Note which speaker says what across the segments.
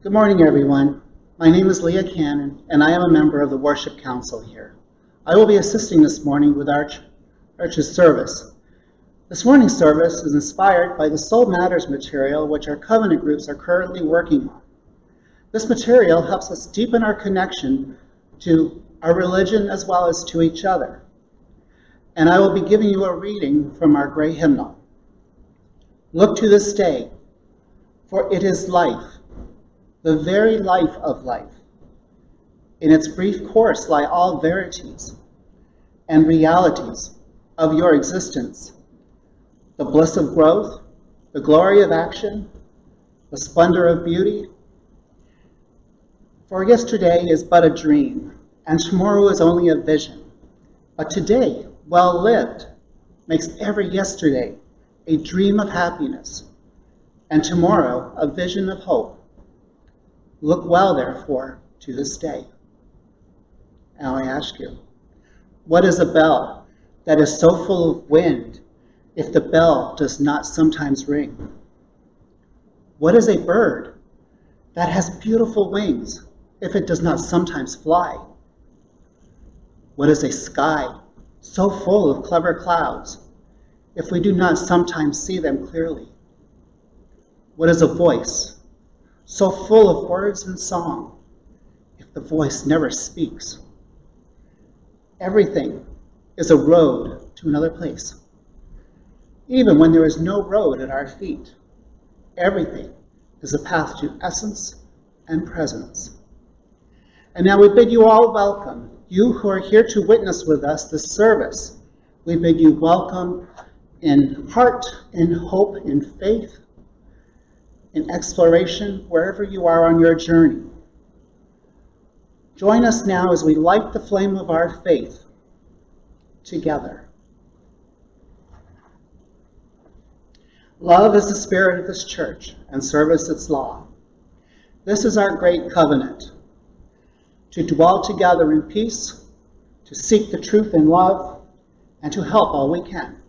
Speaker 1: Good morning, everyone. My name is Leah Cannon, and I am a member of the Worship Council here. I will be assisting this morning with our church's service. This morning's service is inspired by the Soul Matters material, which our covenant groups are currently working on. This material helps us deepen our connection to our religion as well as to each other. And I will be giving you a reading from our great hymnal. Look to this day, for it is life, the very life of life. In its brief course lie all verities and realities of your existence, the bliss of growth, the glory of action, the splendor of beauty. For yesterday is but a dream, and tomorrow is only a vision. But today, well lived, makes every yesterday a dream of happiness, and tomorrow a vision of hope. Look well, therefore, to this day. Now I ask you, what is a bell that is so full of wind if the bell does not sometimes ring? What is a bird that has beautiful wings if it does not sometimes fly? What is a sky so full of clever clouds if we do not sometimes see them clearly? What is a voice so full of words and song if the voice never speaks? Everything is a road to another place. Even when there is no road at our feet, everything is a path to essence and presence. And now we bid you all welcome, you who are here to witness with us this service. We bid you welcome in heart, in hope, in faith, in exploration, wherever you are on your journey. Join us now as we light the flame of our faith together. Love is the spirit of this church, and service its law. This is our great covenant, to dwell together in peace, to seek the truth in love, and to help all we can.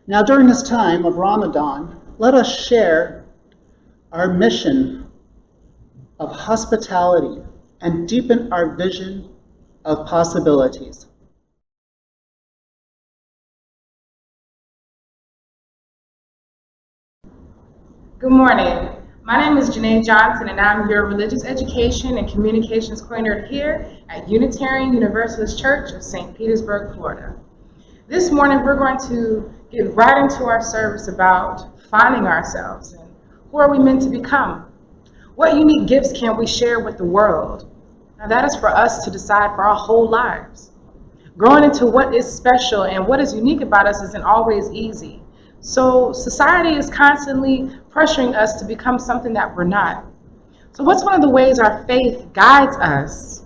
Speaker 1: Now, during this time of Ramadan, let us share our mission of hospitality and deepen our vision of possibilities.
Speaker 2: Good morning. My name is Janae Johnson, and I'm your Religious Education and Communications Coordinator here at Unitarian Universalist Church of St. Petersburg, Florida. This morning, we're going to get right into our service about finding ourselves and who are we meant to become? What unique gifts can we share with the world? Now, that is for us to decide for our whole lives. Growing into what is special and what is unique about us isn't always easy. So society is constantly pressuring us to become something that we're not. So what's one of the ways our faith guides us?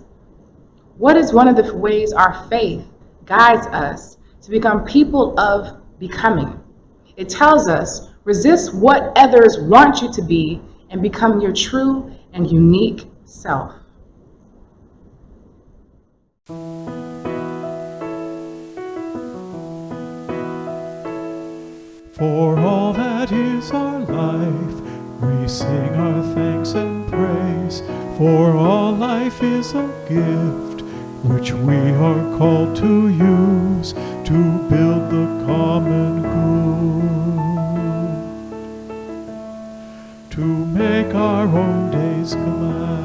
Speaker 2: What is one of the ways our faith guides us to become people of becoming? It tells us, resist what others want you to be and become your true and unique self.
Speaker 3: For all that is our life, we sing our thanks and praise. For all life is a gift, which we are called to use to build the common good, to make our own days glad.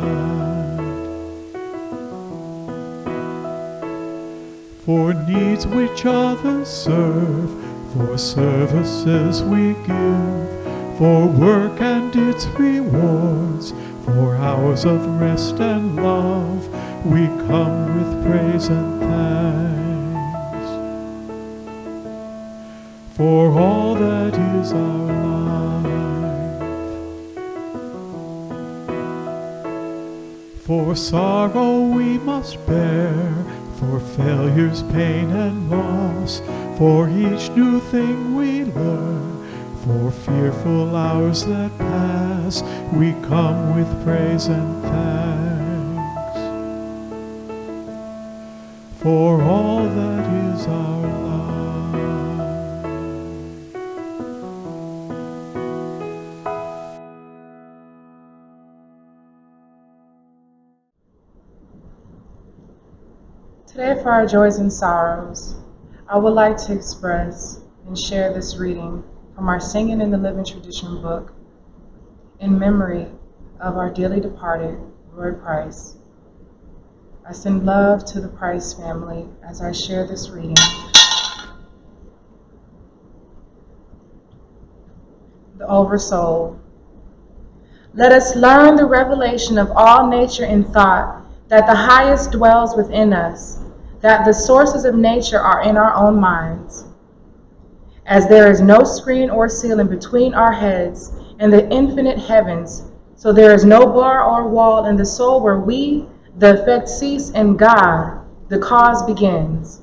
Speaker 3: For needs which others serve, for services we give, for work and its rewards, for hours of rest and love, we come with praise and thanks. For all that is our life. For sorrow we must bear, for failures, pain, and loss, for each new thing we learn, for fearful hours that pass, we come with praise and thanks. for all that is our life.
Speaker 2: Today, for our joys and sorrows, I would like to express and share this reading from our Singing in the Living Tradition book in memory of our dearly departed Roy Price. I send love to the Price family as I share this reading. The Oversoul. Let us learn the revelation of all nature in thought, that the highest dwells within us, that the sources of nature are in our own minds. As there is no screen or ceiling between our heads and the infinite heavens, so there is no bar or wall in the soul where we, the effect, cease and God, the cause, begins.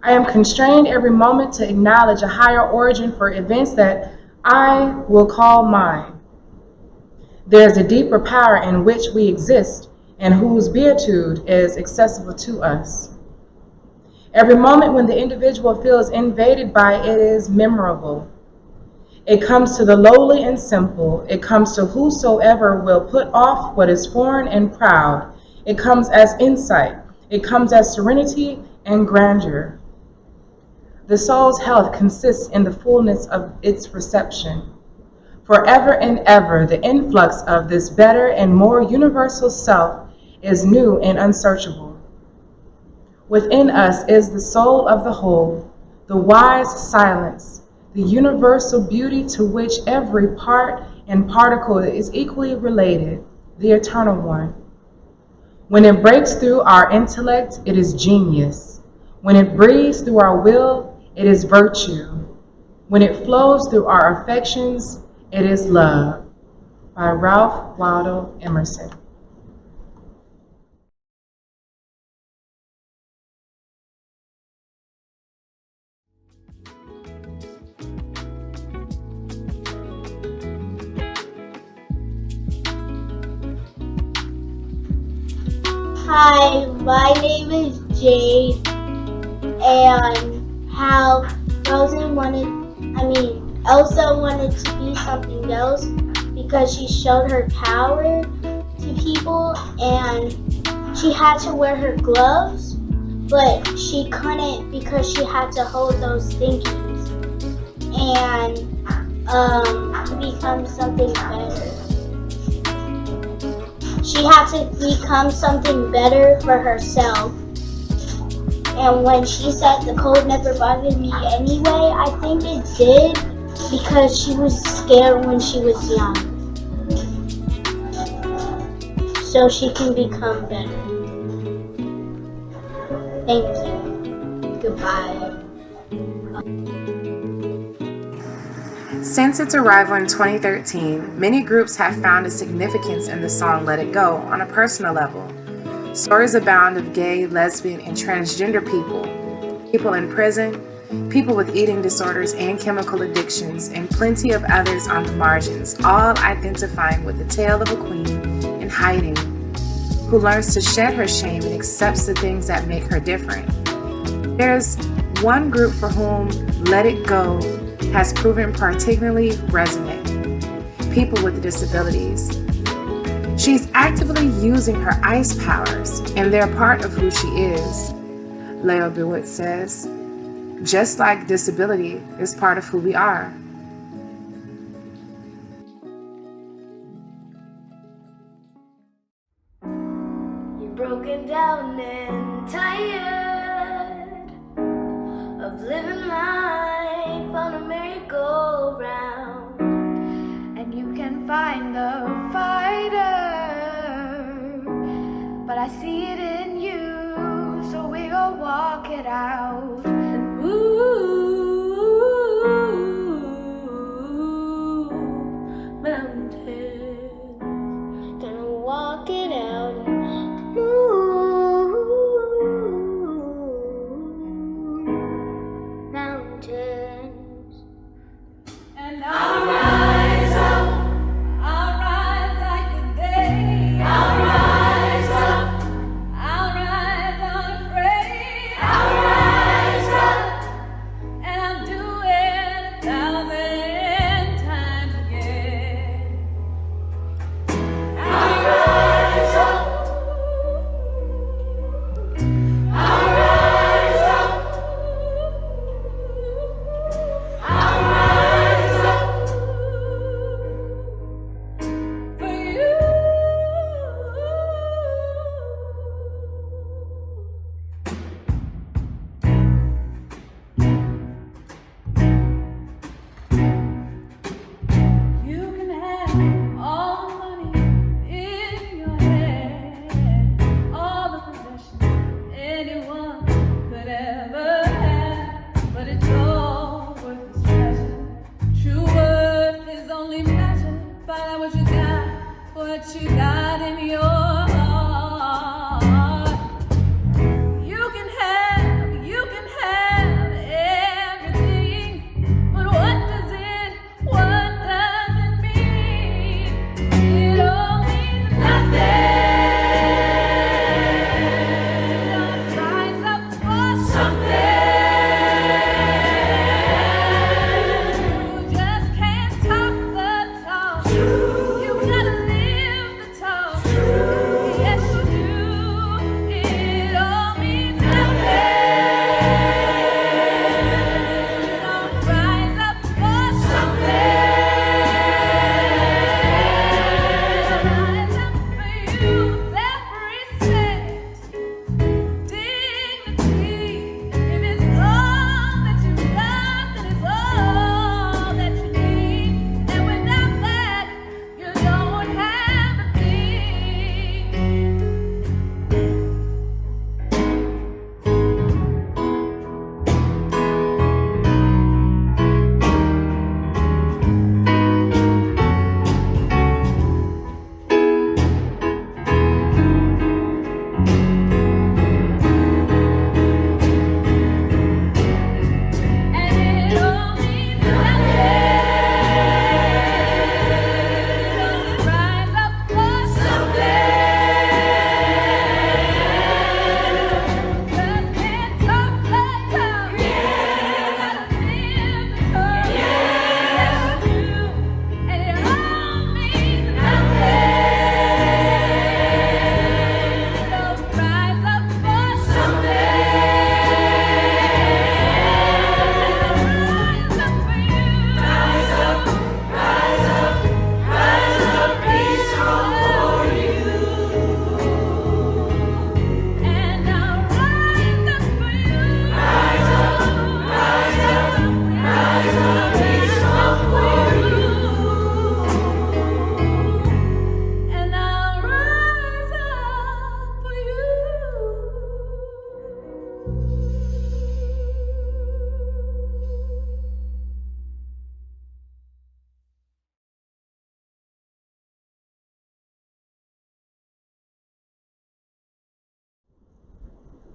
Speaker 2: I am constrained every moment to acknowledge a higher origin for events that I will call mine. There is a deeper power in which we exist and whose beatitude is accessible to us. Every moment when the individual feels invaded by it is memorable. It comes to the lowly and simple. It comes to whosoever will put off what is foreign and proud. It comes as insight. It comes as serenity and grandeur. The soul's health consists in the fullness of its reception. Forever and ever, the influx of this better and more universal self is new and unsearchable. Within us is the soul of the whole, the wise silence, the universal beauty to which every part and particle is equally related, the eternal one. When it breaks through our intellect, it is genius. When it breathes through our will, it is virtue. When it flows through our affections, it is love. By Ralph Waldo Emerson.
Speaker 4: Hi, my name is Jade, and how Elsa wanted to be something else because she showed her power to people, and she had to wear her gloves, but she couldn't because she had to hold those thingies and to become something better. She had to become something better for herself. And when she said the cold never bothered me anyway, I think it did because she was scared when she was young. So she can become better. Thank you. Goodbye.
Speaker 2: Since its arrival in 2013, many groups have found a significance in the song Let It Go on a personal level. Stories abound of gay, lesbian, and transgender people in prison, people with eating disorders and chemical addictions, and plenty of others on the margins, all identifying with the tale of a queen in hiding, who learns to shed her shame and accepts the things that make her different. There's one group for whom Let It Go has proven particularly resonant: people with disabilities. She's actively using her ice powers, and they're part of who she is. Leo Biwit says, just like disability is part of who we are.
Speaker 5: You're broken down and tired of living life on a merry-go-round, and you can find the fighter, but I see it in you, so we go walk it out. And move mountains, gonna walk it out and move mountains. And I'll rise up, I'll rise like the day. I'll rise up, I'll rise unafraid.
Speaker 6: what you got in your heart. You can have everything, but what does it mean? It all means nothing. Don't rise up for something. You just can't talk the talk. You gotta live the talk. Yes, you do. It all means nothing. Don't rise up for something. Rise up for you. Self-respect, dignity. If it's all that you've got, then it's all that you need. And without that, you don't have a thing. And it all means nothing. Don't rise up for something. Just can't talk the talk. You gotta live the talk. Yes, you do. And it all means nothing. Don't rise up for something. Rise up for you. Rise up, rise up, rise up, be strong for you. And I'll rise up for you. Rise up, rise up, rise up, be strong for you. And I'll rise up for you.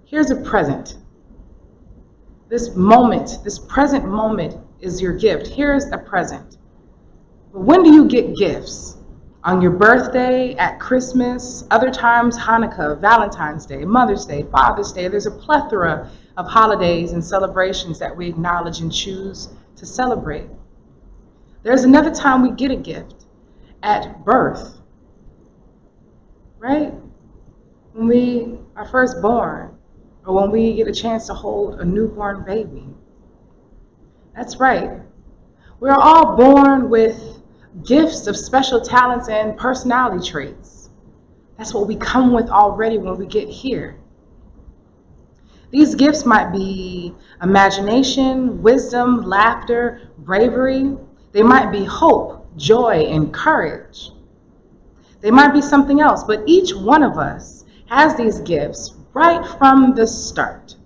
Speaker 2: Here's a present. This moment, this present moment is your gift. Here's a present. But when do you get gifts? On your birthday, at Christmas, other times Hanukkah, Valentine's Day, Mother's Day, Father's Day. There's a plethora of holidays and celebrations that we acknowledge and choose to celebrate. There's another time we get a gift, at birth, right? When we are first born, or when we get a chance to hold a newborn baby. That's right. We're all born with gifts of special talents and personality traits. That's what we come with already when we get here. These gifts might be imagination, wisdom, laughter, bravery. They might be hope, joy, and courage. They might be something else, but each one of us has these gifts right from the start.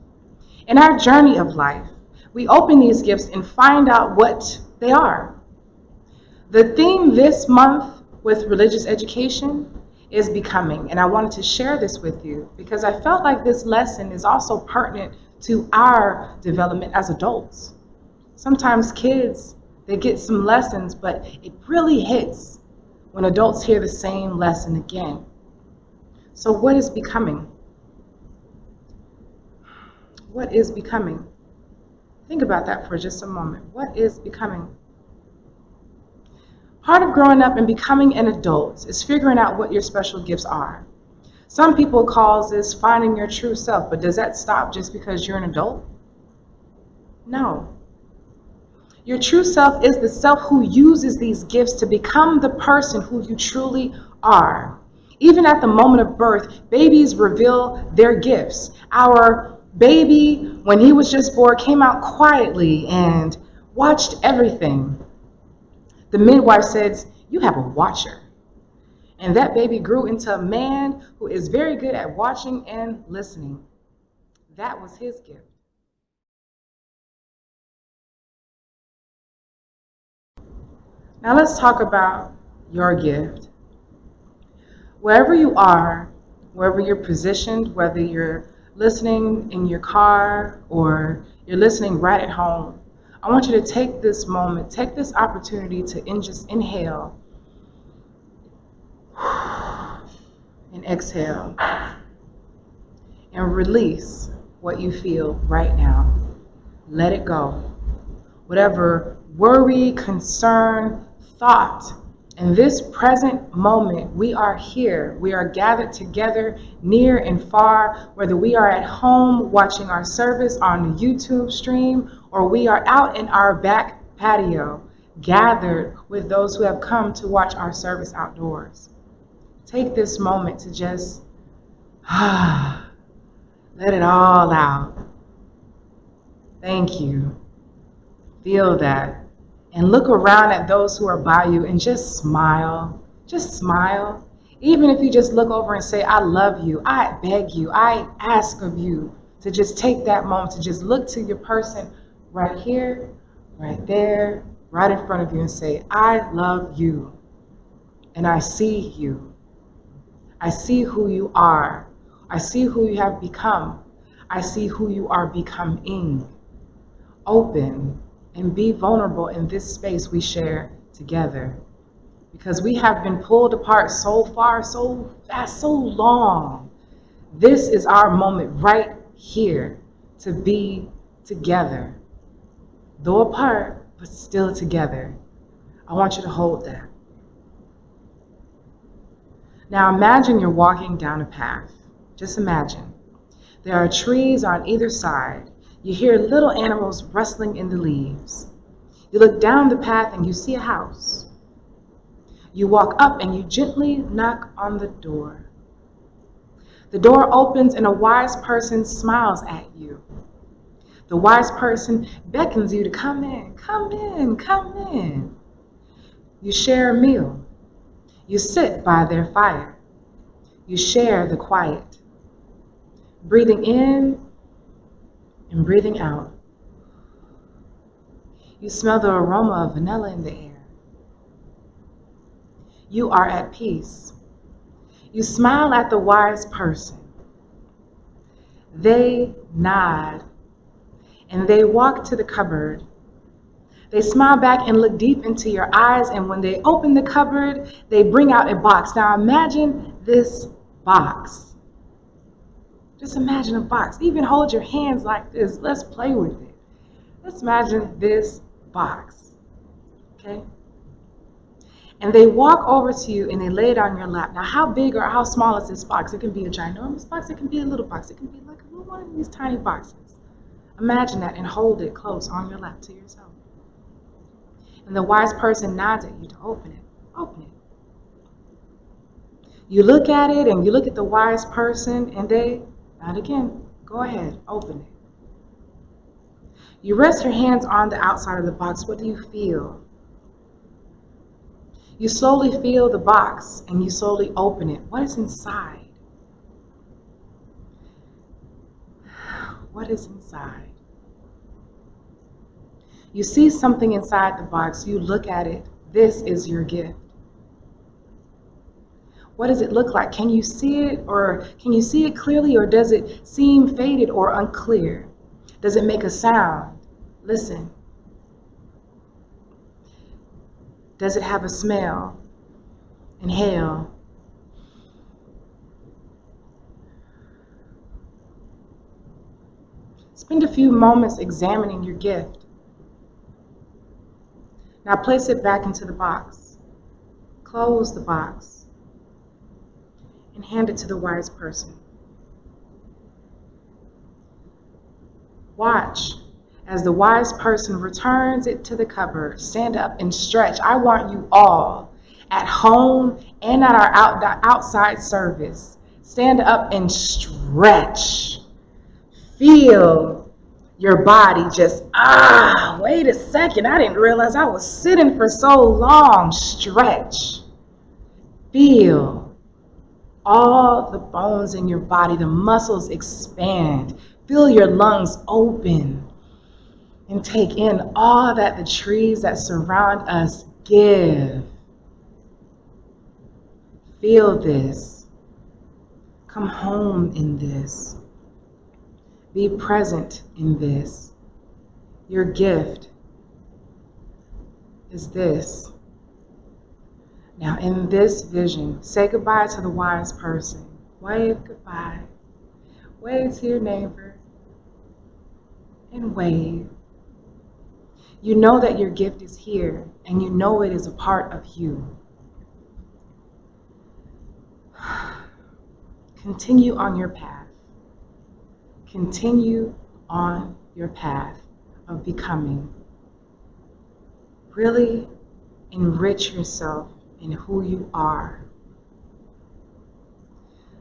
Speaker 2: In our journey of life, we open these gifts and find out what they are. The theme this month with religious education is becoming, and I wanted to share this with you because I felt like this lesson is also pertinent to our development as adults. Sometimes kids, they get some lessons, but it really hits when adults hear the same lesson again. So what is becoming? What is becoming? Think about that for just a moment. What is becoming? Part of growing up and becoming an adult is figuring out what your special gifts are. Some people call this finding your true self, but does that stop just because you're an adult? No. Your true self is the self who uses these gifts to become the person who you truly are. Even at the moment of birth, babies reveal their gifts. Our baby, when he was just born, came out quietly and watched everything. The midwife said, "You have a watcher." And that baby grew into a man who is very good at watching and listening. That was his gift. Now let's talk about your gift. Wherever you are, wherever you're positioned, whether you're listening in your car or you're listening right at home, I want you to take this moment, take this opportunity to just inhale and exhale and release what you feel right now. Let it go. Whatever worry, concern, thought, in this present moment, we are here. We are gathered together near and far, whether we are at home watching our service on the YouTube stream, or we are out in our back patio, gathered with those who have come to watch our service outdoors. Take this moment to just let it all out. Thank you. Feel that. And look around at those who are by you and just smile. Just smile. Even if you just look over and say, I love you, I beg you, I ask of you to just take that moment to just look to your person right here, right there, right in front of you and say, I love you. And I see you. I see who you are. I see who you have become. I see who you are becoming. Open and be vulnerable in this space we share together. Because we have been pulled apart so far, so fast, so long. This is our moment right here to be together. Though apart, but still together. I want you to hold that. Now imagine you're walking down a path. Just imagine. There are trees on either side. You hear little animals rustling in the leaves. You look down the path and you see a house. You walk up and you gently knock on the door. The door opens and a wise person smiles at you. The wise person beckons you to come in, come in, come in. You share a meal. You sit by their fire. You share the quiet. Breathing in and breathing out. You smell the aroma of vanilla in the air. You are at peace. You smile at the wise person. They nod and they walk to the cupboard. They smile back and look deep into your eyes, and when they open the cupboard, they bring out a box. Now imagine this box. Just imagine a box. Even hold your hands like this. Let's play with it. Let's imagine this box. Okay? And they walk over to you and they lay it on your lap. Now, how big or how small is this box? It can be a ginormous box. It can be a little box. It can be like a little one of these tiny boxes. Imagine that and hold it close on your lap to yourself. And the wise person nods at you to open it. Open it. You look at it and you look at the wise person and they nod again. Go ahead, open it. You rest your hands on the outside of the box. What do you feel? You slowly feel the box and you slowly open it. What is inside? What is inside? You see something inside the box. You look at it. This is your gift. What does it look like? Can you see it, or can you see it clearly, or does it seem faded or unclear? Does it make a sound? Listen. Does it have a smell? Inhale. Spend a few moments examining your gift. Now place it back into the box. Close the box and hand it to the wise person. Watch as the wise person returns it to the cupboard. Stand up and stretch. I want you all at home and at our outside service. Stand up and stretch. Feel your body just, wait a second. I didn't realize I was sitting for so long. Stretch. Feel all the bones in your body, the muscles expand. Feel your lungs open and take in all that the trees that surround us give. Feel this. Come home in this. Be present in this. Your gift is this. Now, in this vision, say goodbye to the wise person. Wave goodbye. Wave to your neighbor and wave. You know that your gift is here, and you know it is a part of you. Continue on your path. Continue on your path of becoming. Really enrich yourself in who you are.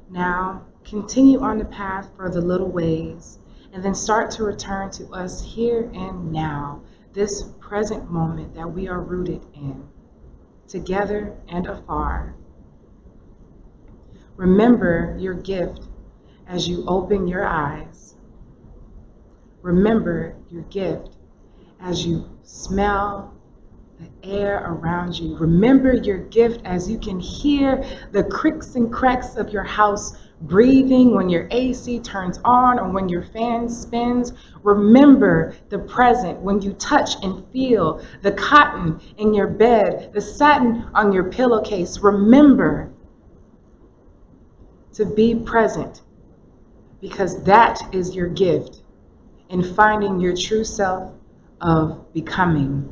Speaker 2: Now, continue on the path for the little ways, and then start to return to us here and now, this present moment that we are rooted in, together and afar. Remember your gift as you open your eyes. Remember your gift as you smell the air around you. Remember your gift as you can hear the creaks and cracks of your house breathing when your AC turns on or when your fan spins. Remember the present when you touch and feel the cotton in your bed, the satin on your pillowcase. Remember to be present, because that is your gift in finding your true self of becoming.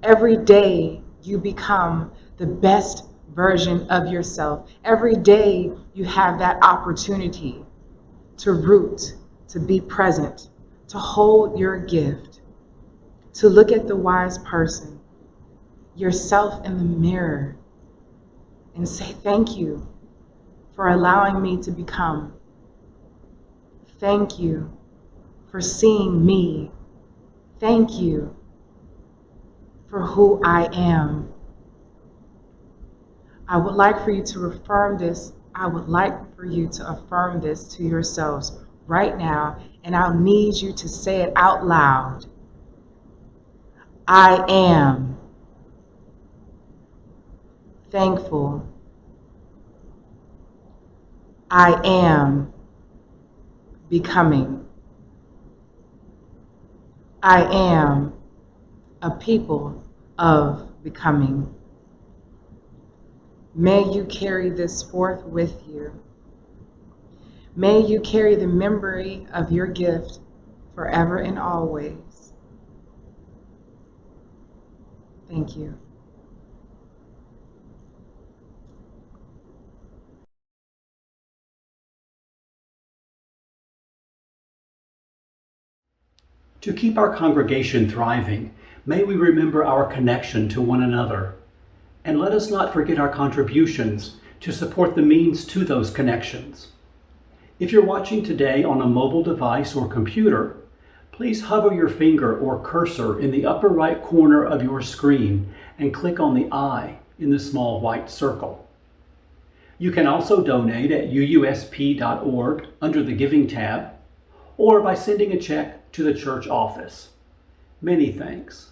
Speaker 2: Every day you become the best version of yourself. Every day you have that opportunity to root, to be present, to hold your gift, to look at the wise person, yourself in the mirror, and say, thank you for allowing me to become. Thank you for seeing me. Thank you for who I am. I would like for you to affirm this. I would like for you to affirm this to yourselves right now, and I'll need you to say it out loud. I am thankful. I am becoming. I am a people of becoming. May you carry this forth with you. May you carry the memory of your gift forever and always. Thank you.
Speaker 7: To keep our congregation thriving, may we remember our connection to one another. And let us not forget our contributions to support the means to those connections. If you're watching today on a mobile device or computer, please hover your finger or cursor in the upper right corner of your screen and click on the I in the small white circle. You can also donate at uusp.org under the Giving tab, or by sending a check to the church office. Many thanks.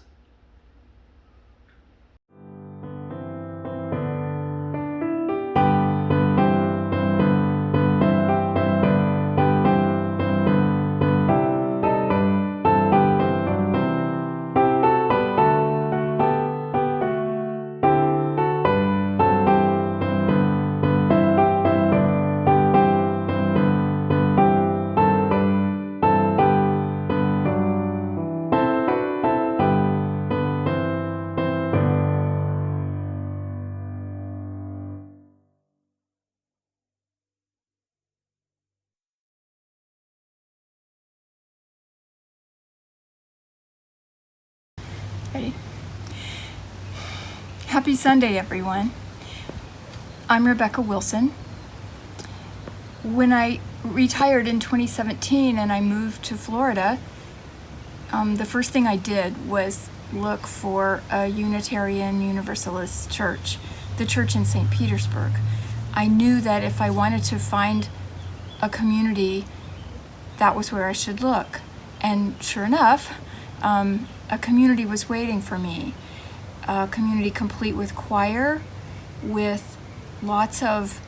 Speaker 5: Ready? Happy Sunday, everyone. I'm Rebecca Wilson. When I retired in 2017 and I moved to Florida, the first thing I did was look for a Unitarian Universalist church, the church in St. Petersburg. I knew that if I wanted to find a community, that was where I should look. And sure enough, a community was waiting for me, a community complete with choir, with lots of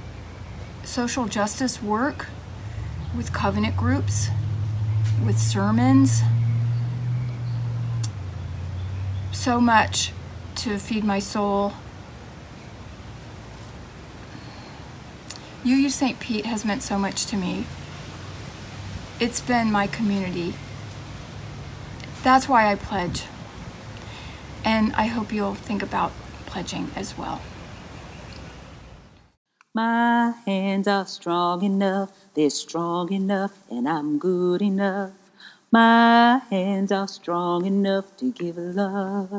Speaker 5: social justice work with covenant groups, with sermons. So much to feed my soul. UU St. Pete has meant so much to me. It's been my community. That's why I pledge. And I hope you'll think about pledging as well.
Speaker 8: My hands are strong enough, they're strong enough, and I'm good enough. My hands are strong enough to give love.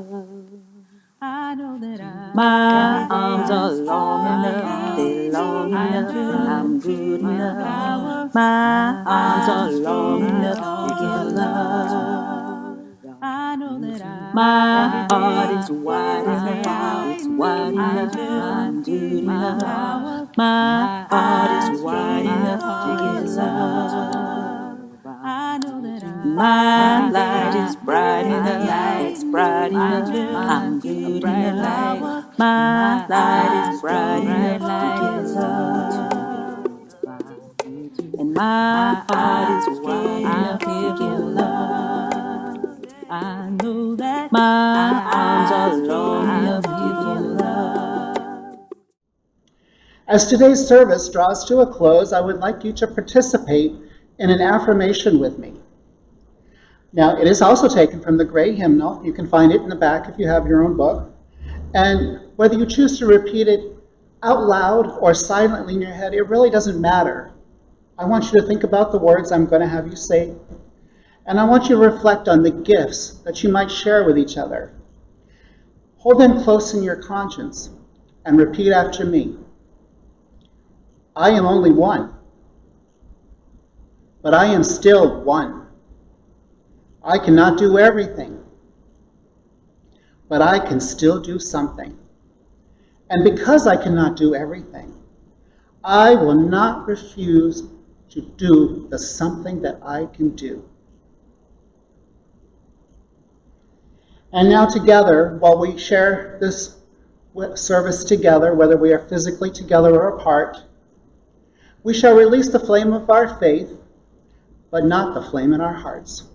Speaker 8: I know that my arms are long enough, they're long enough, and I'm good enough. My arms are long enough to give love. I know that my heart is wide enough, it's wide enough, I'm good enough. My heart is wide enough to give love. I know that my light is bright enough, it's bright enough, I'm good enough. My light is bright enough to give love. And my heart is wide enough to give love. I know that my arms are long enough to give love.
Speaker 1: As today's service draws to a close, I would like you to participate in an affirmation with me. Now, it is also taken from the Gray Hymnal. You can find it in the back if you have your own book. And whether you choose to repeat it out loud or silently in your head, it really doesn't matter. I want you to think about the words I'm going to have you say. And I want you to reflect on the gifts that you might share with each other. Hold them close in your conscience and repeat after me. I am only one, but I am still one. I cannot do everything, but I can still do something. And because I cannot do everything, I will not refuse to do the something that I can do. And now together, while we share this service together, whether we are physically together or apart, we shall release the flame of our faith, but not the flame in our hearts.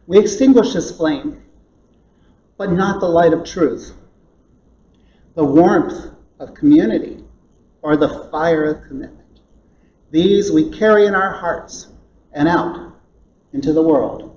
Speaker 1: We extinguish this flame, but not the light of truth, the warmth of community, or the fire of commitment. These we carry in our hearts and out into the world.